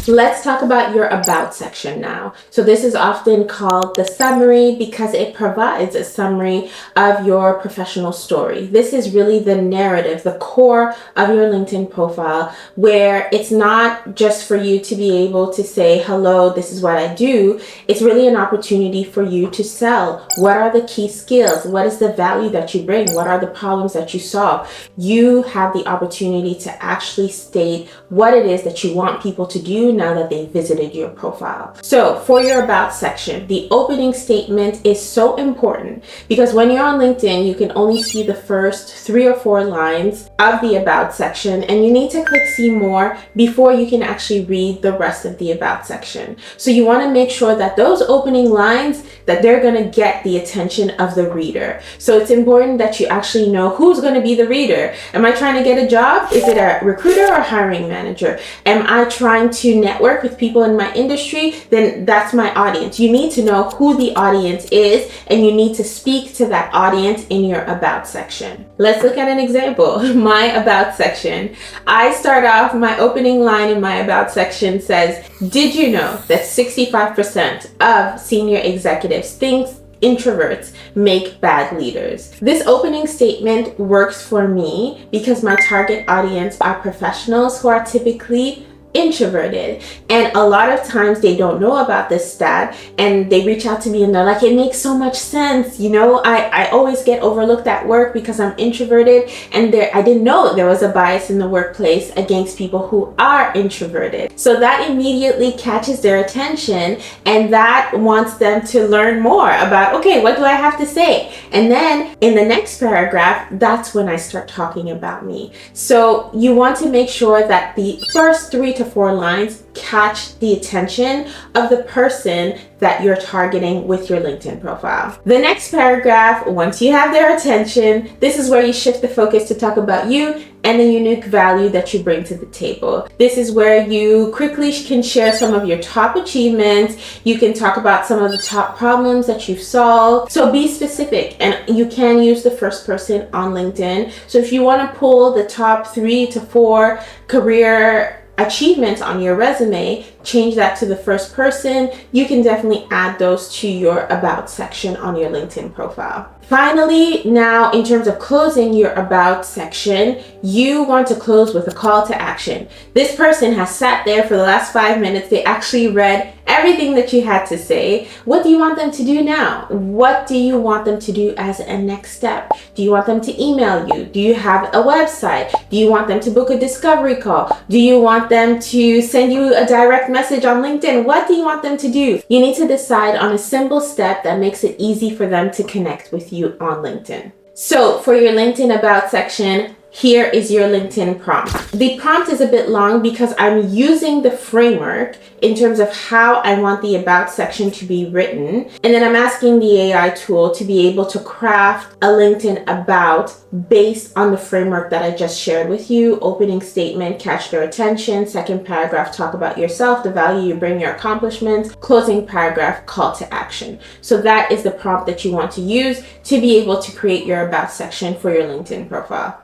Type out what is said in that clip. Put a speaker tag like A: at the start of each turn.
A: Let's talk about your about section now. So this is often called the summary because it provides a summary of your professional story. This is really the narrative, the core of your LinkedIn profile, where it's not just for you to be able to say, hello, this is what I do. It's really an opportunity for you to sell. What are the key skills? What is the value that you bring? What are the problems that you solve? You have the opportunity to actually state what it is that you want people to do now that they visited your profile. So for your about section, the opening statement is so important because when you're on LinkedIn, you can only see the first 3 or 4 lines of the about section, and you need to click see more before you can actually read the rest of the about section. So you want to make sure that those opening lines, that they're going to get the attention of the reader. So it's important that you actually know who's going to be the reader. Am I trying to get a job? Is it a recruiter or hiring manager? Am I trying to network with people in my industry? Then that's my audience. You need to know who the audience is, and you need to speak to that audience in your about section. Let's look at an example. My about section. I start off, my opening line in my about section says, did you know that 65% of senior executives think introverts make bad leaders? This opening statement works for me because my target audience are professionals who are typically introverted, and a lot of times they don't know about this stat and they reach out to me and they're like, it makes so much sense, you know, I always get overlooked at work because I'm introverted, and I didn't know there was a bias in the workplace against people who are introverted. So that immediately catches their attention, and that wants them to learn more about, okay, what do I have to say? And then in the next paragraph, that's when I start talking about me. So you want to make sure that the first 3 to 4 lines catch the attention of the person that you're targeting with your LinkedIn profile. The next paragraph, once you have their attention, this is where you shift the focus to talk about you and the unique value that you bring to the table. This is where you quickly can share some of your top achievements. You can talk about some of the top problems that you've solved. So be specific, and you can use the first person on LinkedIn. So if you want to pull the top 3 to 4 career achievements on your resume, change that to the first person. You can definitely add those to your about section on your LinkedIn profile. Finally, now in terms of closing your about section, you want to close with a call to action. This person has sat there for the last 5 minutes. They actually read everything that you had to say. What do you want them to do now? What do you want them to do as a next step? Do you want them to email you? Do you have a website? Do you want them to book a discovery call? Do you want them to send you a direct message on LinkedIn? What do you want them to do? You need to decide on a simple step that makes it easy for them to connect with you on LinkedIn. So for your LinkedIn about section, here is your LinkedIn prompt. The prompt is a bit long because I'm using the framework in terms of how I want the about section to be written. And then I'm asking the AI tool to be able to craft a LinkedIn about based on the framework that I just shared with you. Opening statement, catch their attention. Second paragraph, talk about yourself, the value you bring, your accomplishments. Closing paragraph, call to action. So that is the prompt that you want to use to be able to create your about section for your LinkedIn profile.